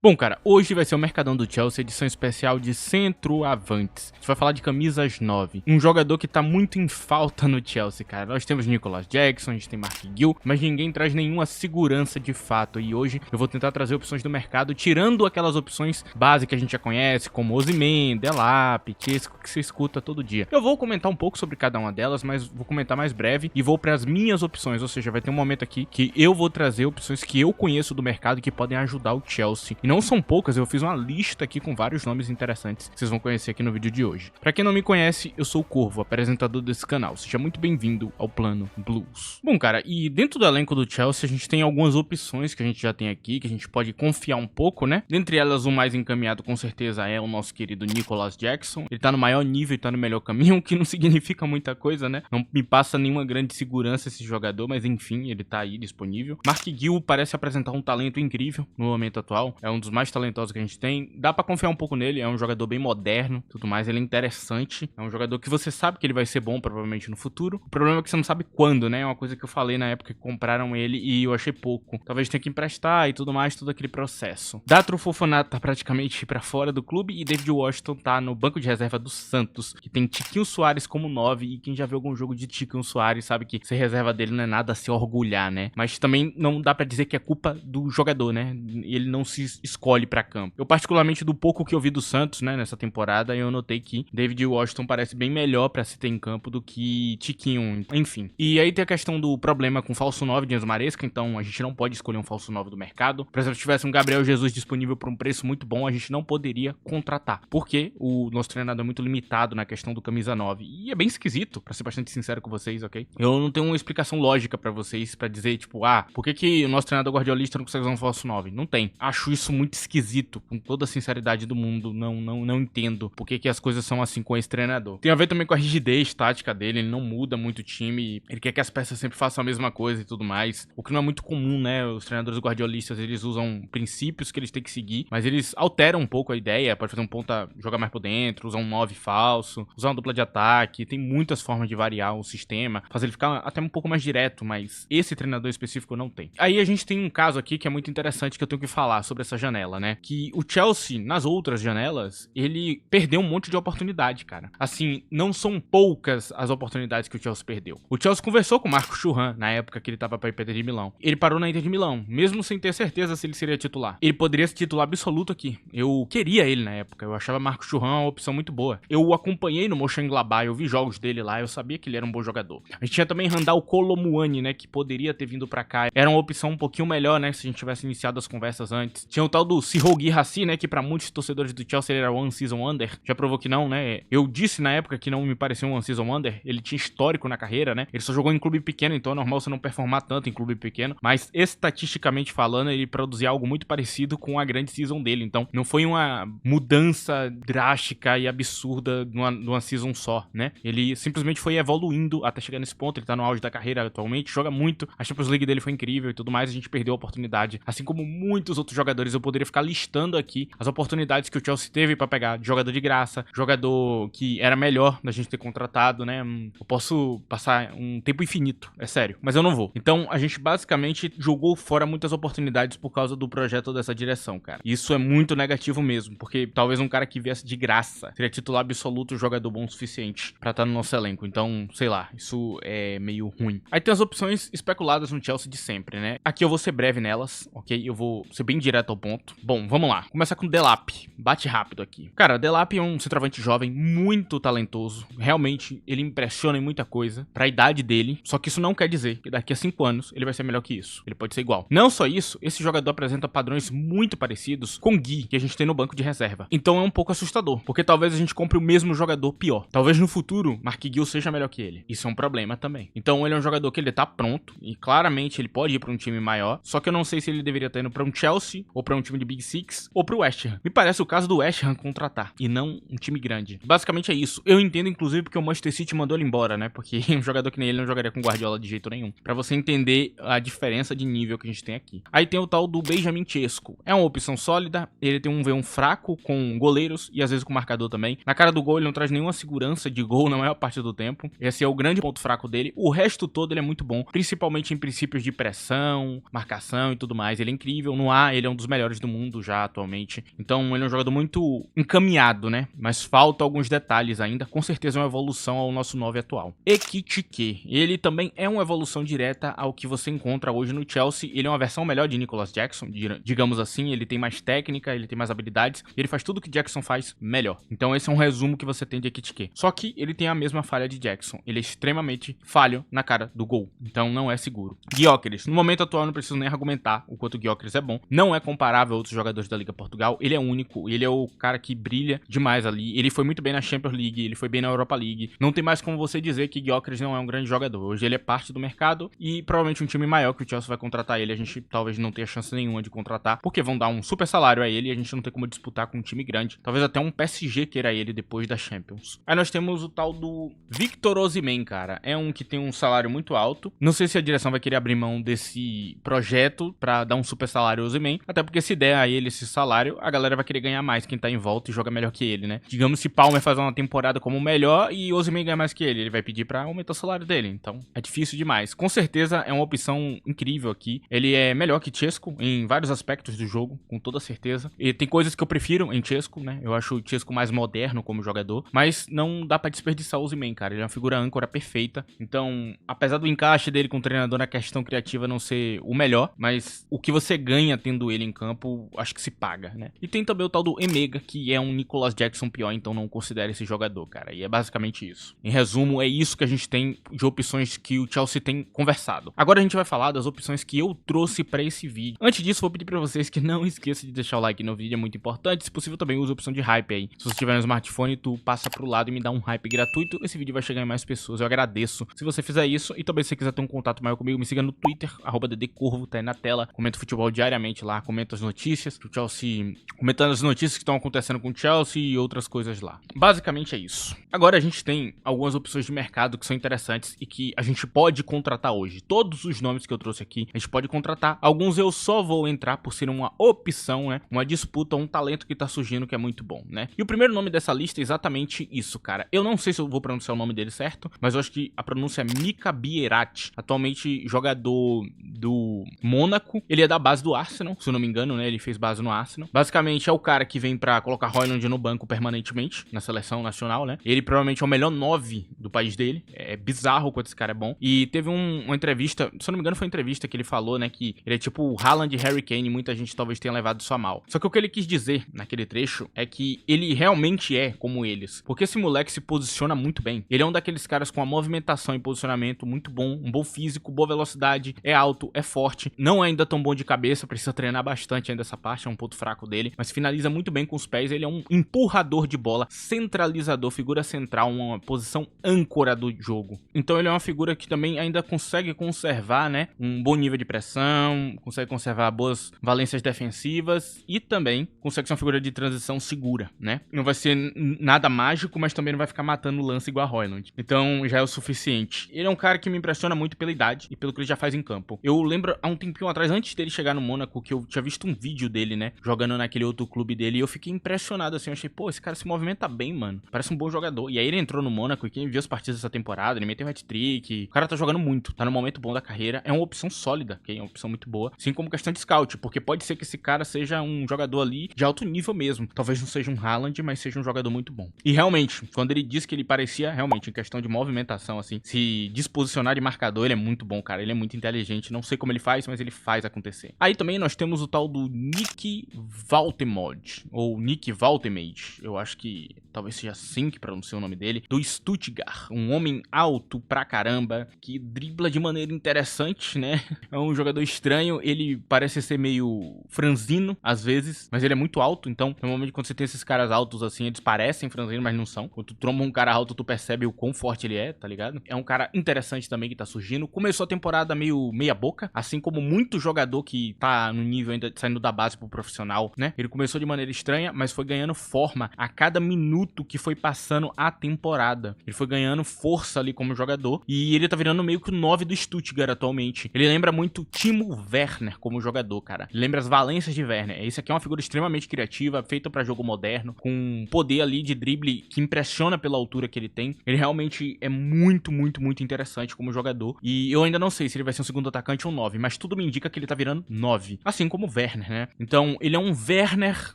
Bom, cara, hoje vai ser o Mercadão do Chelsea, edição especial de centroavantes. A gente vai falar de camisas 9. Um jogador que tá muito em falta no Chelsea, cara. Nós temos Nicolas Jackson, a gente tem Mark Gill, mas ninguém traz nenhuma segurança de fato. E hoje eu vou tentar trazer opções do mercado, tirando aquelas opções básicas que a gente já conhece, como Osimhen, Delap, Chesco, que você escuta todo dia. Eu vou comentar um pouco sobre cada uma delas, mas vou comentar mais breve e vou para as minhas opções. Ou seja, vai ter um momento aqui que eu vou trazer opções que eu conheço do mercado que podem ajudar o Chelsea. Não são poucas, eu fiz uma lista aqui com vários nomes interessantes que vocês vão conhecer aqui no vídeo de hoje. Pra quem não me conhece, eu sou o Corvo, apresentador desse canal. Seja muito bem-vindo ao Plano Blues. Bom, cara, e dentro do elenco do Chelsea, a gente tem algumas opções que a gente já tem aqui, que a gente pode confiar um pouco, né? Dentre elas, o mais encaminhado com certeza é o nosso querido Nicolas Jackson. Ele tá no maior nível e tá no melhor caminho, o que não significa muita coisa, né? Não me passa nenhuma grande segurança esse jogador, mas enfim, ele tá aí disponível. Mark Gill parece apresentar um talento incrível no momento atual, é um dos mais talentoso que a gente tem, dá pra confiar um pouco nele, é um jogador bem moderno, tudo mais, ele é interessante, é um jogador que você sabe que ele vai ser bom provavelmente no futuro, o problema é que você não sabe quando, né, é uma coisa que eu falei na época que compraram ele e eu achei pouco, talvez tenha que emprestar e tudo mais, todo aquele processo. Datro Fofana tá praticamente pra fora do clube e David Washington tá no banco de reserva do Santos, que tem Tiquinho Soares como 9 e quem já viu algum jogo de Tiquinho Soares sabe que ser reserva dele não é nada a se orgulhar, né, mas também não dá pra dizer que é culpa do jogador, né, ele não se escolhe pra campo. Eu particularmente, do pouco que eu vi do Santos, né, nessa temporada, eu notei que David Washington parece bem melhor pra se ter em campo do que Tiquinho, enfim. E aí tem a questão do problema com falso 9 de Enzo Maresca, então a gente não pode escolher um falso 9 do mercado. Por exemplo, se tivesse um Gabriel Jesus disponível por um preço muito bom, a gente não poderia contratar, porque o nosso treinador é muito limitado na questão do camisa 9. E é bem esquisito, pra ser bastante sincero com vocês, ok? Eu não tenho uma explicação lógica pra vocês, pra dizer, tipo, por que o nosso treinador guardiolista não consegue usar um falso 9? Não tem. Acho isso muito esquisito, com toda a sinceridade do mundo, não entendo por que as coisas são assim com esse treinador. Tem a ver também com a rigidez tática dele, ele não muda muito o time, ele quer que as peças sempre façam a mesma coisa e tudo mais, o que não é muito comum, né? Os treinadores guardiolistas, eles usam princípios que eles têm que seguir, mas eles alteram um pouco a ideia, pode fazer um ponta, jogar mais por dentro, usar um 9 falso, usar uma dupla de ataque, tem muitas formas de variar o sistema, fazer ele ficar até um pouco mais direto, mas esse treinador específico não tem. Aí a gente tem um caso aqui que é muito interessante que eu tenho que falar sobre essa janela, né? Que o Chelsea, nas outras janelas, ele perdeu um monte de oportunidade, cara. Assim, não são poucas as oportunidades que o Chelsea perdeu. O Chelsea conversou com o Marco Thuram na época que ele tava pra Inter de Milão. Ele parou na Inter de Milão, mesmo sem ter certeza se ele seria titular. Ele poderia ser titular absoluto aqui. Eu queria ele na época, eu achava Marco Thuram uma opção muito boa. Eu o acompanhei no Mönchengladbach, eu vi jogos dele lá, eu sabia que ele era um bom jogador. A gente tinha também Randal Kolo Muani, né, que poderia ter vindo pra cá. Era uma opção um pouquinho melhor, né, se a gente tivesse iniciado as conversas antes. Tinha o tal do Sihou Guirassy, né, que pra muitos torcedores do Chelsea ele era One Season Wonder, já provou que não, né, eu disse na época que não me parecia um One Season Wonder, ele tinha histórico na carreira, né, ele só jogou em clube pequeno, então é normal você não performar tanto em clube pequeno, mas estatisticamente falando, ele produzia algo muito parecido com a grande season dele, então não foi uma mudança drástica e absurda numa season só, né, ele simplesmente foi evoluindo até chegar nesse ponto, ele tá no auge da carreira atualmente, joga muito, a Champions League dele foi incrível e tudo mais, a gente perdeu a oportunidade, assim como muitos outros jogadores, eu poderia ficar listando aqui as oportunidades que o Chelsea teve pra pegar jogador de graça, jogador que era melhor da gente ter contratado, né? Eu posso passar um tempo infinito, é sério, mas eu não vou. Então, a gente basicamente jogou fora muitas oportunidades por causa do projeto dessa direção, cara. Isso é muito negativo mesmo, porque talvez um cara que viesse de graça seria titular absoluto, jogador bom o suficiente pra estar no nosso elenco. Então, sei lá, isso é meio ruim. Aí tem as opções especuladas no Chelsea de sempre, né? Aqui eu vou ser breve nelas, ok? Eu vou ser bem direto ao ponto. Bom, vamos lá. Começar com Delap. Bate rápido aqui. Cara, Delap é um centroavante jovem, muito talentoso. Realmente, ele impressiona em muita coisa pra idade dele. Só que isso não quer dizer que daqui a 5 anos ele vai ser melhor que isso. Ele pode ser igual. Não só isso, esse jogador apresenta padrões muito parecidos com o Gui, que a gente tem no banco de reserva. Então é um pouco assustador, porque talvez a gente compre o mesmo jogador pior. Talvez no futuro, Mark Gill seja melhor que ele. Isso é um problema também. Então ele é um jogador que ele tá pronto, e claramente ele pode ir pra um time maior, só que eu não sei se ele deveria estar indo pra um Chelsea, ou pra um time de Big Six, ou pro West Ham. Me parece o caso do West Ham contratar, e não um time grande. Basicamente é isso. Eu entendo, inclusive, porque o Manchester City mandou ele embora, né? Porque um jogador que nem ele não jogaria com Guardiola de jeito nenhum. Pra você entender a diferença de nível que a gente tem aqui. Aí tem o tal do Benjamin Chesco. É uma opção sólida, ele tem um V1 fraco com goleiros e às vezes com marcador também. Na cara do gol ele não traz nenhuma segurança de gol na maior parte do tempo. Esse é o grande ponto fraco dele. O resto todo ele é muito bom, principalmente em princípios de pressão, marcação e tudo mais. Ele é incrível. No ar ele é um dos melhores melhores do mundo já atualmente. Então ele é um jogador muito encaminhado, né? Mas falta alguns detalhes ainda. Com certeza é uma evolução ao nosso 9 atual. Ekitike, ele também é uma evolução direta ao que você encontra hoje no Chelsea. Ele é uma versão melhor de Nicolas Jackson, digamos assim. Ele tem mais técnica, ele tem mais habilidades. Ele faz tudo que Jackson faz melhor. Então esse é um resumo que você tem de Ekitike. Só que ele tem a mesma falha de Jackson. Ele é extremamente falho na cara do gol. Então não é seguro. Gyökeres, no momento atual eu não preciso nem argumentar o quanto o Gyökeres é bom. Não é comparável a outros jogadores da Liga Portugal. Ele é único. Ele é o cara que brilha demais ali. Ele foi muito bem na Champions League. Ele foi bem na Europa League. Não tem mais como você dizer que Gyökeres não é um grande jogador. Hoje ele é parte do mercado e provavelmente um time maior que o Chelsea vai contratar ele. A gente talvez não tenha chance nenhuma de contratar, porque vão dar um super salário a ele e a gente não tem como disputar com um time grande. Talvez até um PSG queira ele depois da Champions. Aí nós temos o tal do Victor Osimhen, cara. É um que tem um salário muito alto. Não sei se a direção vai querer abrir mão desse projeto pra dar um super salário ao Osimhen, até porque se der a ele esse salário, a galera vai querer ganhar mais quem tá em volta e joga melhor que ele, né? Digamos se Palmer faz uma temporada como o melhor e Osimhen ganha mais que ele vai pedir pra aumentar o salário dele, então é difícil demais. Com certeza é uma opção incrível aqui. Ele é melhor que Chesco em vários aspectos do jogo, com toda certeza. E tem coisas que eu prefiro em Chesco, né? Eu acho o Chesco mais moderno como jogador, mas não dá pra desperdiçar o Osimhen, cara. Ele é uma figura âncora perfeita. Então, apesar do encaixe dele com o treinador na questão criativa não ser o melhor, mas o que você ganha tendo ele em campo, acho que se paga, né? E tem também o tal do Emega, que é um Nicolas Jackson pior, então não considere esse jogador, cara. E é basicamente isso. Em resumo, é isso que a gente tem de opções que o Chelsea tem conversado. Agora a gente vai falar das opções que eu trouxe pra esse vídeo. Antes disso, vou pedir pra vocês que não esqueçam de deixar o like no vídeo, é muito importante. Se possível, também use a opção de hype aí. Se você tiver no smartphone, tu passa pro lado e me dá um hype gratuito. Esse vídeo vai chegar em mais pessoas. Eu agradeço se você fizer isso. E também se você quiser ter um contato maior comigo, me siga no Twitter, @ddcorvo, tá aí na tela. Comento futebol diariamente lá, comento as notícias do Chelsea, comentando as notícias que estão acontecendo com o Chelsea e outras coisas lá. Basicamente é isso. Agora a gente tem algumas opções de mercado que são interessantes e que a gente pode contratar hoje. Todos os nomes que eu trouxe aqui, a gente pode contratar. Alguns eu só vou entrar por ser uma opção, né? Uma disputa, um talento que tá surgindo que é muito bom, né? E o primeiro nome dessa lista é exatamente isso, cara. Eu não sei se eu vou pronunciar o nome dele certo, mas eu acho que a pronúncia é Mika Bierat, atualmente jogador do Mônaco. Ele é da base do Arsenal, se eu não me engano, né? Ele fez base no Arsenal. Basicamente é o cara que vem pra colocar Højlund no banco permanentemente, na seleção nacional, né? Ele provavelmente é o melhor 9 do país dele. É bizarro quanto esse cara é bom. E teve uma entrevista, se eu não me engano foi uma entrevista que ele falou, né? Que ele é tipo o Haaland e Harry Kane, muita gente talvez tenha levado isso a mal. Só que o que ele quis dizer naquele trecho é que ele realmente é como eles. Porque esse moleque se posiciona muito bem. Ele é um daqueles caras com a movimentação e posicionamento muito bom, um bom físico, boa velocidade, é alto, é forte, não é ainda tão bom de cabeça, precisa treinar bastante ainda essa parte, é um ponto fraco dele, mas finaliza muito bem com os pés, ele é um empurrador de bola, centralizador, figura central, uma posição âncora do jogo. Então ele é uma figura que também ainda consegue conservar, né, um bom nível de pressão, consegue conservar boas valências defensivas e também consegue ser uma figura de transição segura, né? Não vai ser nada mágico, mas também não vai ficar matando o lance igual a Højlund. Então já é o suficiente. Ele é um cara que me impressiona muito pela idade e pelo que ele já faz em campo. Eu lembro há um tempinho atrás, antes dele chegar no Mônaco, que eu tinha visto um vídeo dele, né, jogando naquele outro clube dele, e eu fiquei impressionado, assim, eu achei, pô, esse cara se movimenta bem, mano, parece um bom jogador. E aí ele entrou no Mônaco, e quem viu as partidas dessa temporada, ele meteu um hat-trick, o cara tá jogando muito, tá no momento bom da carreira, é uma opção sólida, que é uma opção muito boa, assim como questão de scout, porque pode ser que esse cara seja um jogador ali de alto nível mesmo, talvez não seja um Haaland, mas seja um jogador muito bom. E realmente, quando ele disse que ele parecia, realmente, em questão de movimentação, assim, se disposicionar de marcador, ele é muito bom, cara, ele é muito inteligente, não sei como ele faz, mas ele faz acontecer. Aí também nós temos o tal do Nick Valtemode, ou Nick Valtemade, eu acho que talvez seja assim que pronuncia o nome dele, do Stuttgart, um homem alto pra caramba, que dribla de maneira interessante, né? É um jogador estranho, ele parece ser meio franzino, às vezes, mas ele é muito alto, então, normalmente quando você tem esses caras altos assim, eles parecem franzinos, mas não são. Quando tu tromba um cara alto, tu percebe o quão forte ele é, tá ligado? É um cara interessante também que tá surgindo. Começou a temporada meio meia boca, assim como muito jogador que tá no nível ainda saindo da base pro profissional, né? Ele começou de maneira estranha, mas foi ganhando forma a cada minuto que foi passando a temporada. Ele foi ganhando força ali como jogador e ele tá virando meio que o 9 do Stuttgart atualmente. Ele lembra muito Timo Werner como jogador, cara. Ele lembra as valências de Werner. Esse aqui é uma figura extremamente criativa, feita pra jogo moderno, com poder ali de drible que impressiona pela altura que ele tem. Ele realmente é muito, muito, muito interessante como jogador. E eu ainda não sei se ele vai ser um segundo atacante ou 9, mas tudo me indica que ele tá virando 9. Assim como o Werner. Werner, né? Então, ele é um Werner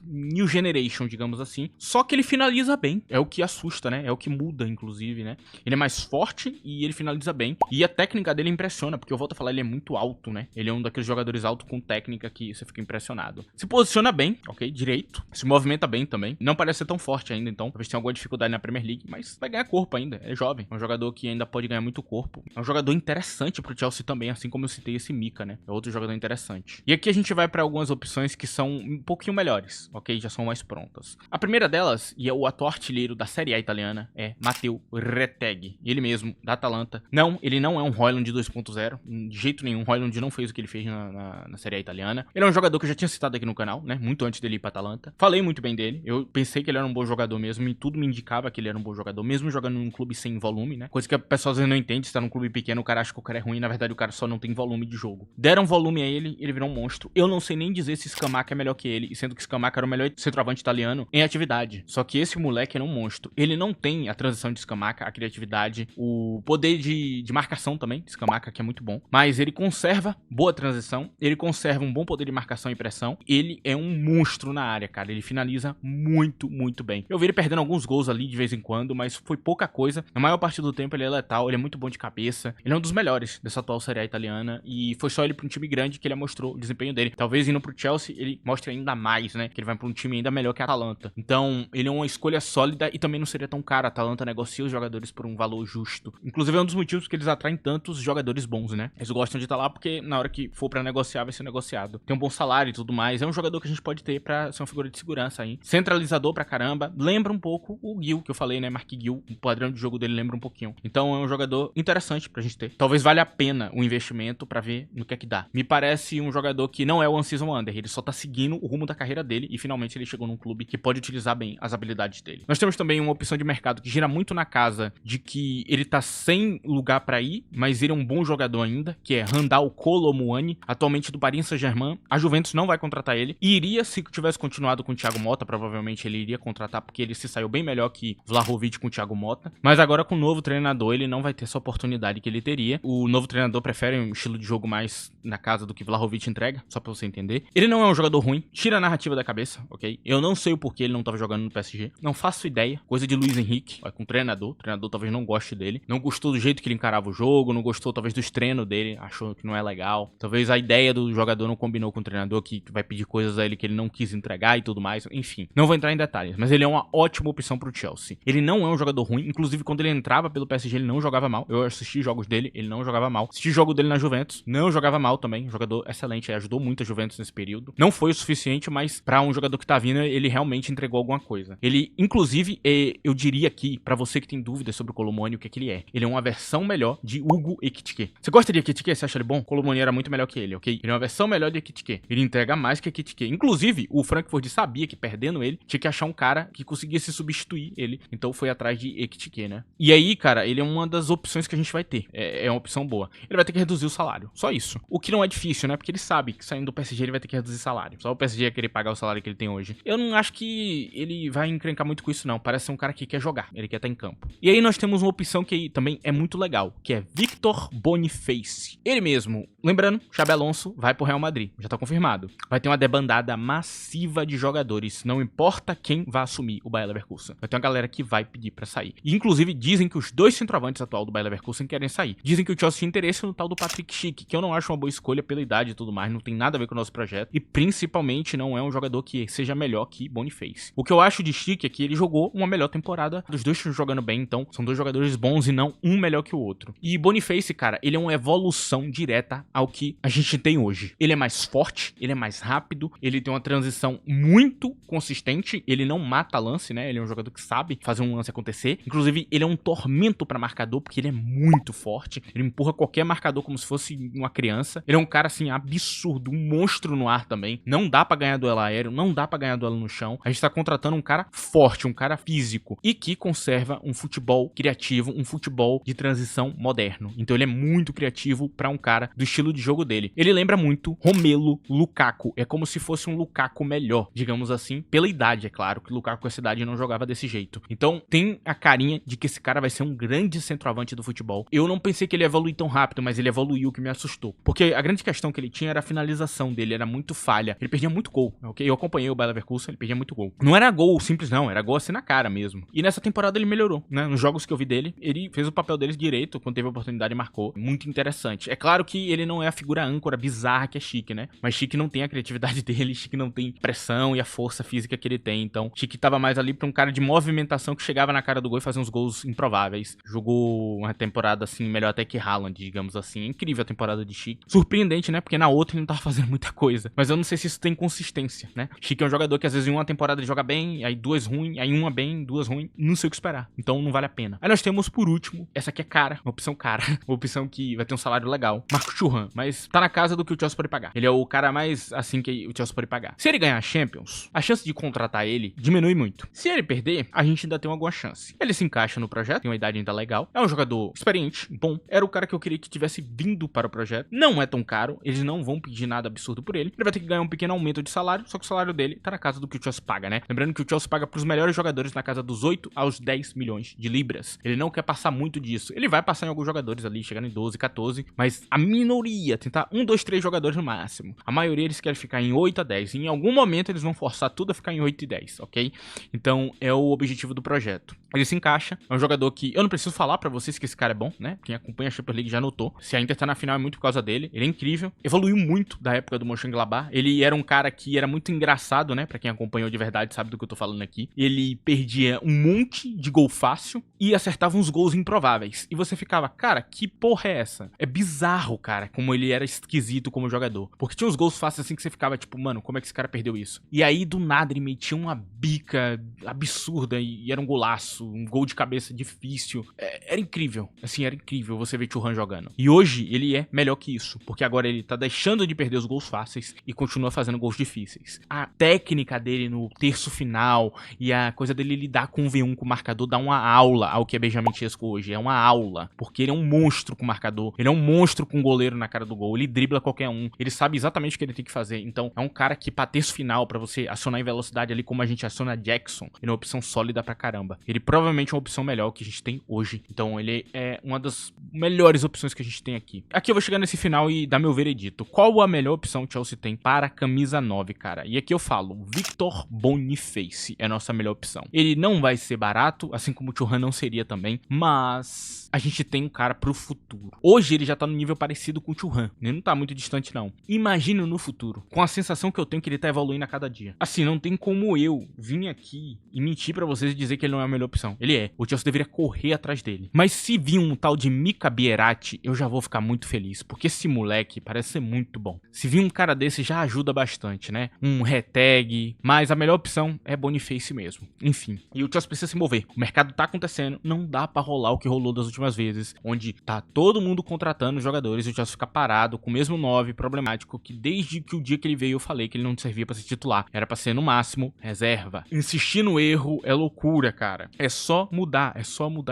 New Generation, digamos assim. Só que ele finaliza bem. É o que assusta, né? É o que muda, inclusive, né? Ele é mais forte e ele finaliza bem. E a técnica dele impressiona, porque eu volto a falar, ele é muito alto, né? Ele é um daqueles jogadores alto com técnica que você fica impressionado. Se posiciona bem, ok? Direito. Se movimenta bem também. Não parece ser tão forte ainda, então talvez tenha alguma dificuldade na Premier League, mas vai ganhar corpo ainda. É jovem. É um jogador que ainda pode ganhar muito corpo. É um jogador interessante pro Chelsea também, assim como eu citei esse Mika, né? É outro jogador interessante. E aqui a gente vai pra algumas opções que são um pouquinho melhores, ok? Já são mais prontas. A primeira delas, e é o atual artilheiro da Série A italiana, é Matteo Retegui. Ele mesmo, da Atalanta. Não, ele não é um Højlund 2.0. De jeito nenhum. Højlund não fez o que ele fez na Série A italiana. Ele é um jogador que eu já tinha citado aqui no canal, né? Muito antes dele ir pra Atalanta. Falei muito bem dele. Eu pensei que ele era um bom jogador mesmo e tudo me indicava que ele era um bom jogador, mesmo jogando num clube sem volume, né? Coisa que a pessoa às vezes não entende. Se tá num clube pequeno, o cara acha que o cara é ruim. Na verdade, o cara só não tem volume de jogo. Deram volume a ele, ele virou um monstro. Eu não sei nem dizer se Scamacca é melhor que ele, e sendo que Scamacca era o melhor centroavante italiano em atividade. Só que esse moleque era um monstro. Ele não tem a transição de Scamacca, a criatividade, o poder de marcação também, de Scamacca, que é muito bom. Mas ele conserva boa transição, ele conserva um bom poder de marcação e pressão. Ele é um monstro na área, cara. Ele finaliza muito, muito bem. Eu vi ele perdendo alguns gols ali de vez em quando, mas foi pouca coisa. Na maior parte do tempo ele é letal, ele é muito bom de cabeça. Ele é um dos melhores dessa atual Série A italiana e foi só ele pra um time grande que ele mostrou o desempenho dele. Talvez indo pro Chelsea ele mostre ainda mais, né? Que ele vai pra um time ainda melhor que a Atalanta. Então, ele é uma escolha sólida e também não seria tão caro. A Atalanta negocia os jogadores por um valor justo. Inclusive, é um dos motivos que eles atraem tantos jogadores bons, né? Eles gostam de estar lá porque na hora que for pra negociar, vai ser negociado. Tem um bom salário e tudo mais. É um jogador que a gente pode ter pra ser uma figura de segurança aí. Centralizador pra caramba. Lembra um pouco o Gil, que eu falei, né? Mark Gil. O padrão de jogo dele lembra um pouquinho. Então, é um jogador interessante pra gente ter. Talvez valha a pena o investimento pra ver no que é que dá. Me parece um jogador que não é o One-Season Wonder. Ele só tá seguindo o rumo da carreira dele e finalmente ele chegou num clube que pode utilizar bem as habilidades dele. Nós temos também uma opção de mercado que gira muito na casa de que ele tá sem lugar pra ir, mas ele é um bom jogador ainda, que é Randal Kolo Muani, atualmente do Paris Saint-Germain. A Juventus não vai contratar ele. E iria, se tivesse continuado com o Thiago Motta, provavelmente ele iria contratar, porque ele se saiu bem melhor que Vlahovic com o Thiago Motta. Mas agora com o novo treinador, ele não vai ter essa oportunidade que ele teria. O novo treinador prefere um estilo de jogo mais na casa do que Vlahovic entrega, só pra você entender. Ele não é um jogador ruim, tira a narrativa da cabeça, ok? Eu não sei o porquê ele não tava jogando no PSG, não faço ideia. Coisa de Luiz Henrique, com o treinador talvez não goste dele, não gostou do jeito que ele encarava o jogo, não gostou talvez dos treinos dele, achou que não é legal. Talvez a ideia do jogador não combinou com o treinador, que vai pedir coisas a ele que ele não quis entregar e tudo mais, enfim. Não vou entrar em detalhes, mas ele é uma ótima opção pro Chelsea. Ele não é um jogador ruim, inclusive quando ele entrava pelo PSG ele não jogava mal. Eu assisti jogos dele, ele não jogava mal. Assisti jogo dele na Juventus, não jogava mal também, um jogador excelente, ajudou muito a Juventus nesse período. Não foi o suficiente, mas pra um jogador que tá vindo, ele realmente entregou alguma coisa. Ele, inclusive, eu diria aqui, pra você que tem dúvidas sobre o Kolo Muani, o que é que ele é? Ele é uma versão melhor de Hugo Ekitike. Você gosta de Ekitike? Você acha ele bom? O Kolo Muani era muito melhor que ele, ok? Ele é uma versão melhor de Ekitike. Ele entrega mais que Ekitike. Inclusive, o Frankfurt sabia que perdendo ele, tinha que achar um cara que conseguisse substituir ele. Então foi atrás de Ekitike, né? E aí, cara, ele é uma das opções que a gente vai ter. É uma opção boa. Ele vai ter que reduzir o salário. Só isso. O que não é difícil, né? Porque ele sabe que saindo do PSG ele vai ter que reduzir salário. Só o PSG ia querer pagar o salário que ele tem hoje. Eu não acho que ele vai encrencar muito com isso, não. Parece ser um cara que quer jogar. Ele quer estar em campo. E aí nós temos uma opção que também é muito legal, que é Victor Boniface. Ele mesmo, lembrando, Xabi Alonso vai pro Real Madrid. Já tá confirmado. Vai ter uma debandada massiva de jogadores. Não importa quem vai assumir o Bayer Leverkusen. Vai ter uma galera que vai pedir pra sair. E, inclusive, dizem que os dois centroavantes atual do Bayer Leverkusen querem sair. Dizem que o Chelsea tinha interesse no tal do Patrick Schick, que eu não acho uma boa escolha pela idade e tudo mais. Não tem nada a ver com o nosso projeto. E, principalmente, não é um jogador que seja melhor que Boniface. O que eu acho de Schick é que ele jogou uma melhor temporada. Os dois estão jogando bem, então são dois jogadores bons e não um melhor que o outro. E Boniface, cara, ele é uma evolução direta ao que a gente tem hoje. Ele é mais forte, ele é mais rápido, ele tem uma transição muito consistente, ele não mata lance, né? Ele é um jogador que sabe fazer um lance acontecer. Inclusive, ele é um tormento pra marcador, porque ele é muito forte. Ele empurra qualquer marcador como se fosse uma criança. Ele é um cara, assim, absurdo, um monstro no ar também. Não dá pra ganhar duelo aéreo, não dá pra ganhar duelo no chão. A gente tá contratando um cara forte, um cara físico e que conserva um futebol criativo, um futebol de transição moderno. Então ele é muito criativo pra um cara do estilo de jogo dele. Ele lembra muito Romelu Lukaku. É como se fosse um Lukaku melhor, digamos assim, pela idade, é claro, que o Lukaku com essa idade não jogava desse jeito. Então tem a carinha de que esse cara vai ser um grande centroavante do futebol. Eu não pensei que ele ia evoluir tão rápido, mas ele evoluiu, o que me assustou. Porque a grande questão que ele tinha era a finalização dele, era muito falha. Ele perdia muito gol, ok? Eu acompanhei o Bayer Leverkusen, ele perdia muito gol. Não era gol simples não, era gol assim na cara mesmo. E nessa temporada ele melhorou, né? Nos jogos que eu vi dele, ele fez o papel dele direito, quando teve a oportunidade marcou. Muito interessante. É claro que ele não é a figura âncora bizarra que é Schick, né? Mas Schick não tem a criatividade dele, Schick não tem pressão e a força física que ele tem. Então, Schick tava mais ali pra um cara de movimentação que chegava na cara do gol e fazia uns gols improváveis. Jogou uma temporada assim, melhor até que Haaland, digamos assim. É incrível a temporada de Schick. Surpreendente, né? Porque na outra ele não tava fazendo muita coisa. Mas eu não sei se isso tem consistência, né? Schick é um jogador que às vezes em uma temporada ele joga bem, aí duas ruim, aí uma bem, duas ruim. Não sei o que esperar. Então não vale a pena. Aí nós temos, por último, essa aqui é cara. Uma opção cara. Uma opção que vai ter um salário legal. Marcos Thuram. Mas tá na casa do que o Chelsea pode pagar. Ele é o cara mais assim que o Chelsea pode pagar. Se ele ganhar a Champions, a chance de contratar ele diminui muito. Se ele perder, a gente ainda tem alguma chance. Ele se encaixa no projeto, tem uma idade ainda legal. É um jogador experiente, bom. Era o cara que eu queria que tivesse vindo para o projeto. Não é tão caro. Eles não vão pedir nada absurdo por ele. Ele vai ter que ganhar um pequeno aumento de salário, só que o salário dele tá na casa do que o Chelsea paga, né? Lembrando que o Chelsea paga pros melhores jogadores na casa dos 8 aos 10 milhões de libras. Ele não quer passar muito disso. Ele vai passar em alguns jogadores ali, chegando em 12, 14, mas a minoria, tentar 1, 2, 3 jogadores no máximo. A maioria eles querem ficar em 8 a 10. E em algum momento eles vão forçar tudo a ficar em 8 e 10, ok? Então é o objetivo do projeto. Ele se encaixa, é um jogador que eu não preciso falar pra vocês que esse cara é bom, né? Quem acompanha a Champions League já notou. Se a Inter tá na final é muito por causa dele. Ele é incrível. Evoluiu muito da época do Mönchengladbach. Ele era um cara que era muito engraçado, né? Pra quem acompanhou de verdade sabe do que eu tô falando aqui. Ele perdia um monte de gol fácil e acertava uns gols improváveis. E você ficava, cara, que porra é essa? É bizarro, cara, como ele era esquisito como jogador. Porque tinha uns gols fáceis assim que você ficava tipo, mano, como é que esse cara perdeu isso? E aí, do nada, ele metia uma bica absurda e era um golaço, um gol de cabeça difícil. Era incrível. Assim, era incrível você ver Thuram jogando. E hoje, ele é melhor que isso. Porque agora ele tá deixando de perder os gols fáceis e continua fazendo gols difíceis. A técnica dele no terço final e a coisa dele lidar com o V1 com o marcador dá uma aula ao que é Benjamin Sesko hoje. É uma aula. Porque ele é um monstro com o marcador. Ele é um monstro com o goleiro na cara do gol. Ele dribla qualquer um. Ele sabe exatamente o que ele tem que fazer. Então, é um cara que pra terço final, pra você acionar em velocidade ali como a gente aciona Jackson, ele é uma opção sólida pra caramba. Ele provavelmente é uma opção melhor que a gente tem hoje. Então, ele é uma das melhores opções que a gente tem aqui. Aqui eu vou chegar nesse final e dar meu veredito. Qual a melhor opção que o Chelsea tem para a camisa 9, cara? E aqui eu falo, Victor Boniface é a nossa melhor opção. Ele não vai ser barato, assim como o Thuram não seria também, mas a gente tem um cara pro futuro. Hoje ele já tá no nível parecido com o Thuram, ele não tá muito distante não. Imagina no futuro, com a sensação que eu tenho que ele tá evoluindo a cada dia. Assim, não tem como eu vir aqui e mentir pra vocês e dizer que ele não é a melhor opção. Ele é, o Chelsea deveria correr atrás dele. Mas se vir um tal de Mika Bierati, eu já vou ficar muito feliz, porque esse moleque parece ser muito bom. Se vir um cara desse já ajuda bastante, né? Um retag, mas a melhor opção é Boniface mesmo. Enfim, e o Chelsea precisa se mover. O mercado tá acontecendo, não dá pra rolar o que rolou das últimas vezes, onde tá todo mundo contratando jogadores e o Chelsea fica parado com o mesmo 9 problemático que desde que o dia que ele veio eu falei que ele não servia pra ser titular. Era pra ser no máximo reserva. Insistir no erro é loucura, cara. É só mudar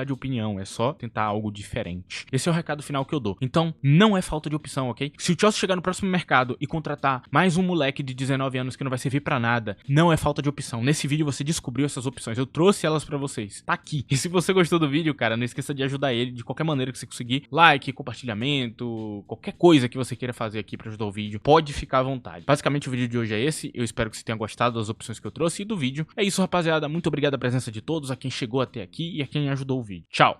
de opinião, é só tentar algo diferente. Esse é o recado final que eu dou. Então, não é falta de opção, ok? Se o Chelsea chegar no próximo mercado e contratar mais um moleque de 19 anos que não vai servir pra nada, não é falta de opção. Nesse vídeo você descobriu essas opções, eu trouxe elas pra vocês. Tá aqui. E se você gostou do vídeo, cara, não esqueça de ajudar ele de qualquer maneira que você conseguir. Like, compartilhamento, qualquer coisa que você queira fazer aqui pra ajudar o vídeo, pode ficar à vontade. Basicamente o vídeo de hoje é esse, eu espero que você tenha gostado das opções que eu trouxe e do vídeo. É isso, rapaziada, muito obrigado a presença de todos, a quem chegou até aqui e a quem ajudou o vídeo. Tchau!